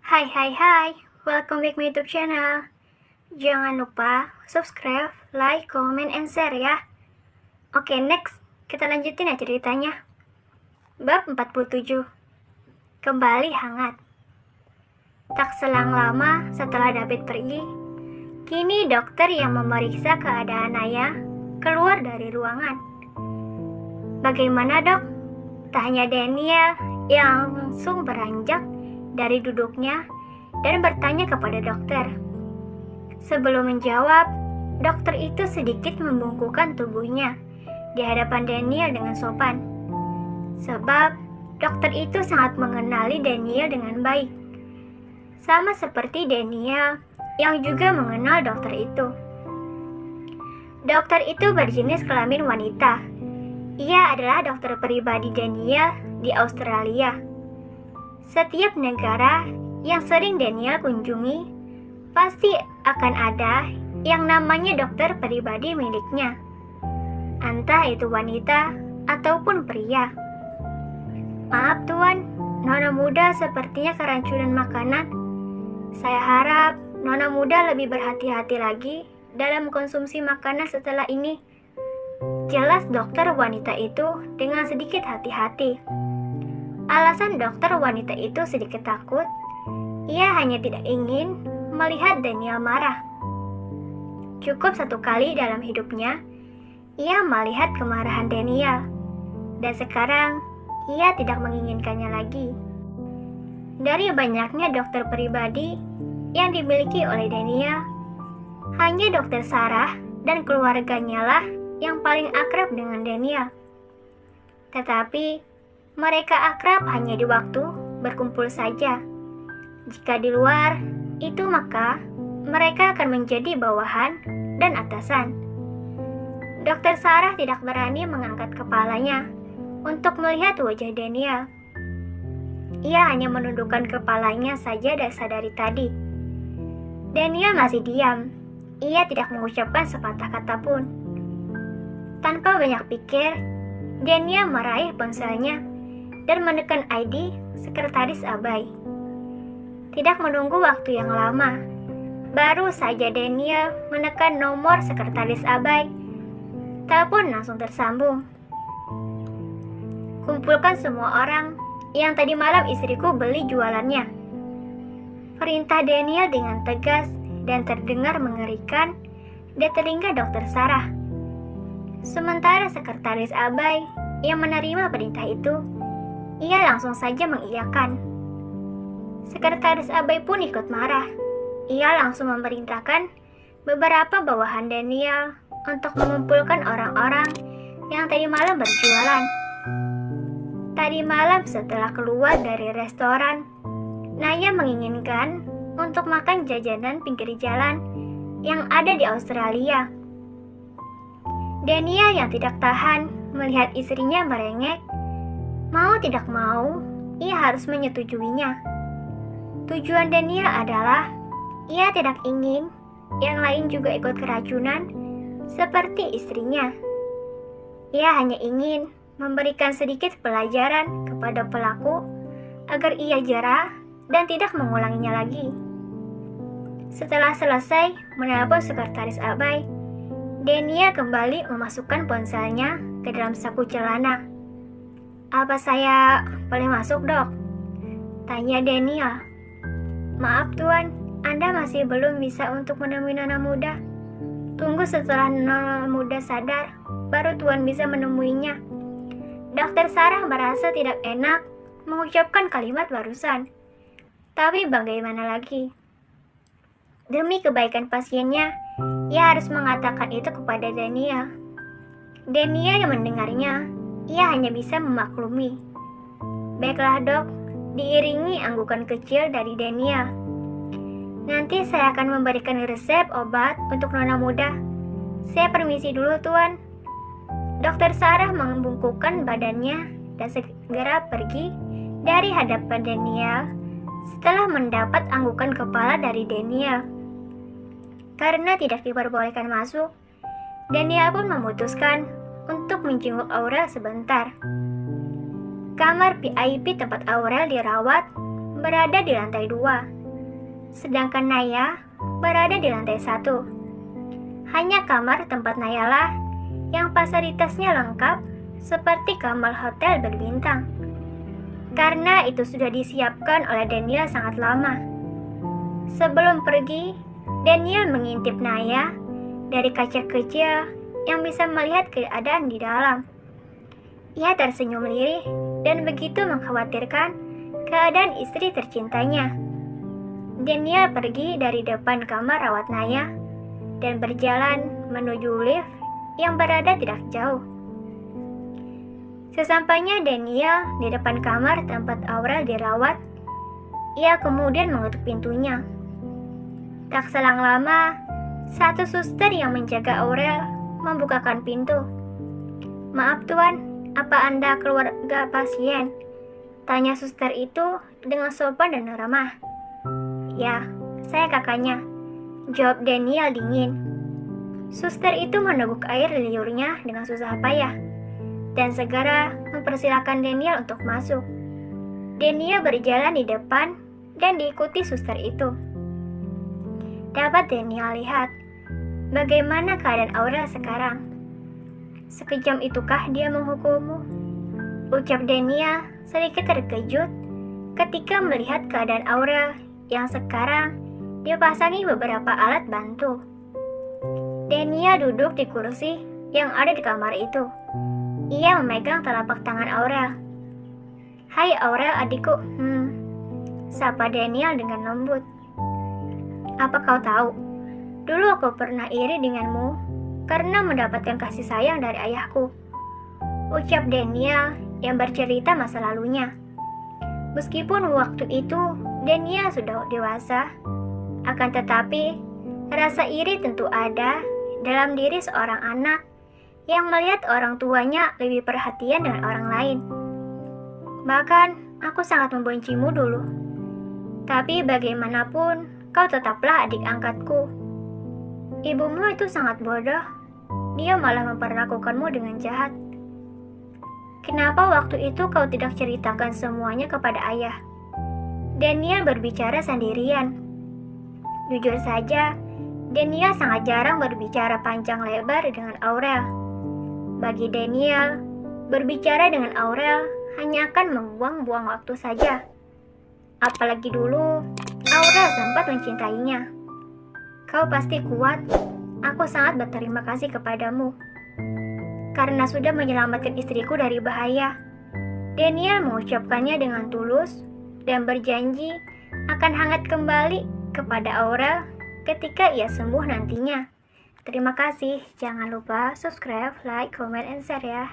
Hai hai hai, welcome back my YouTube channel. Jangan lupa subscribe, like, comment, and share ya. Oke, next, kita lanjutin ya ceritanya. Bab 47. Kembali hangat. Tak selang lama setelah David pergi, kini dokter yang memeriksa keadaan ayah keluar dari ruangan. Bagaimana dok? Tanya Daniel yang langsung beranjak dari duduknya dan bertanya kepada dokter. Sebelum menjawab, dokter itu sedikit membungkukkan tubuhnya di hadapan Daniel dengan sopan. Sebab dokter itu sangat mengenali Daniel dengan baik. Sama seperti Daniel yang juga mengenal dokter itu. Dokter itu berjenis kelamin wanita. Ia adalah dokter pribadi Daniel di Australia. Setiap negara yang sering Daniel kunjungi, pasti akan ada yang namanya dokter pribadi miliknya. Entah itu wanita ataupun pria. Maaf tuan, nona muda sepertinya keracunan makanan. Saya harap nona muda lebih berhati-hati lagi dalam konsumsi makanan setelah ini. Jelas dokter wanita itu dengan sedikit hati-hati. Alasan dokter wanita itu sedikit takut, ia hanya tidak ingin melihat Daniel marah. Cukup satu kali dalam hidupnya, ia melihat kemarahan Daniel, dan sekarang ia tidak menginginkannya lagi. Dari banyaknya dokter pribadi yang dimiliki oleh Daniel, hanya dokter Sarah dan keluarganya lah yang paling akrab dengan Daniel. Tetapi mereka akrab hanya di waktu berkumpul saja. Jika di luar itu, maka mereka akan menjadi bawahan dan atasan. Dokter Sarah tidak berani mengangkat kepalanya untuk melihat wajah Daniel. Ia hanya menundukkan kepalanya saja dari tadi. Daniel masih diam. Ia tidak mengucapkan sepatah kata pun. Tanpa banyak pikir, Daniel meraih ponselnya dan menekan ID sekretaris Abai. Tidak menunggu waktu yang lama, baru saja Daniel menekan nomor sekretaris Abai, telepon langsung tersambung. Kumpulkan semua orang yang tadi malam istriku beli jualannya. Perintah Daniel dengan tegas dan terdengar mengerikan di telinga dokter Sarah. Sementara sekretaris Abai yang menerima perintah itu, ia langsung saja mengiyakan. Sekretaris Abai pun ikut marah. Ia langsung memerintahkan beberapa bawahan Daniel untuk mengumpulkan orang-orang yang tadi malam berjualan. Tadi malam setelah keluar dari restoran, Naya menginginkan untuk makan jajanan pinggir jalan yang ada di Australia. Daniel yang tidak tahan melihat istrinya merengek, mau tidak mau, ia harus menyetujuinya. Tujuan Daniel adalah ia tidak ingin yang lain juga ikut keracunan seperti istrinya. Ia hanya ingin memberikan sedikit pelajaran kepada pelaku agar ia jera dan tidak mengulanginya lagi. Setelah selesai menelpon sekretaris Abai, Daniel kembali memasukkan ponselnya ke dalam saku celana. Apa saya boleh masuk, dok? Tanya Daniel. Maaf tuan, Anda masih belum bisa untuk menemui nona muda. Tunggu setelah nona muda sadar, baru tuan bisa menemuinya. Dokter Sarah merasa tidak enak mengucapkan kalimat barusan. Tapi bagaimana lagi? Demi kebaikan pasiennya, ia harus mengatakan itu kepada Daniel. Daniel yang mendengarnya, ia hanya bisa memaklumi. Baiklah dok, diiringi anggukan kecil dari Daniel. Nanti saya akan memberikan resep obat untuk nona muda. Saya permisi dulu tuan. Dokter Sarah membungkukkan badannya dan segera pergi dari hadapan Daniel setelah mendapat anggukan kepala dari Daniel. Karena tidak diperbolehkan masuk, Daniel pun memutuskan untuk menjenguk Aurel sebentar. Kamar VIP tempat Aurel dirawat berada di lantai 2. sedangkan Naya berada di lantai 1. Hanya kamar tempat Naya lah yang fasilitasnya lengkap seperti kamar hotel berbintang. Karena itu sudah disiapkan oleh Daniel sangat lama. Sebelum pergi, Daniel mengintip Naya dari kaca kecil yang bisa melihat keadaan di dalam. Ia tersenyum lirih dan begitu mengkhawatirkan keadaan istri tercintanya. Daniel pergi dari depan kamar rawat Naya dan berjalan menuju lift yang berada tidak jauh. Sesampainya Daniel di depan kamar tempat Aurel dirawat, ia kemudian mengetuk pintunya. Tak selang lama, satu suster yang menjaga Aurel membukakan pintu. "Maaf tuan, apa Anda keluarga pasien?" tanya suster itu dengan sopan dan ramah. "Ya, saya kakaknya," jawab Daniel dingin. Suster itu meneguk air liurnya dengan susah payah dan segera mempersilahkan Daniel untuk masuk. Daniel berjalan di depan dan diikuti suster itu. Dapat Daniel lihat bagaimana keadaan Aurel sekarang. "Sekejam itukah dia menghukummu?" ucap Daniel sedikit terkejut ketika melihat keadaan Aurel yang sekarang dipasangi beberapa alat bantu. Daniel duduk di kursi yang ada di kamar itu. Ia memegang telapak tangan Aurel. "Hai Aurel adikku," sapa Daniel dengan lembut. "Apa kau tahu, dulu aku pernah iri denganmu karena mendapatkan kasih sayang dari ayahku," ucap Daniel yang bercerita masa lalunya. Meskipun waktu itu Daniel sudah dewasa, akan tetapi rasa iri tentu ada dalam diri seorang anak yang melihat orang tuanya lebih perhatian dengan orang lain. "Bahkan aku sangat membencimu dulu. Tapi bagaimanapun kau tetaplah adik angkatku. Ibumu itu sangat bodoh. Dia malah memperlakukanmu dengan jahat. Kenapa waktu itu kau tidak ceritakan semuanya kepada ayah?" Daniel berbicara sendirian. Jujur saja, Daniel sangat jarang berbicara panjang lebar dengan Aurel. Bagi Daniel, berbicara dengan Aurel hanya akan membuang-buang waktu saja. Apalagi dulu, Aurel sempat mencintainya. "Kau pasti kuat. Aku sangat berterima kasih kepadamu karena sudah menyelamatkan istriku dari bahaya." Daniel mengucapkannya dengan tulus dan berjanji akan hangat kembali kepada Aurel ketika ia sembuh nantinya. Terima kasih. Jangan lupa subscribe, like, comment, and share ya.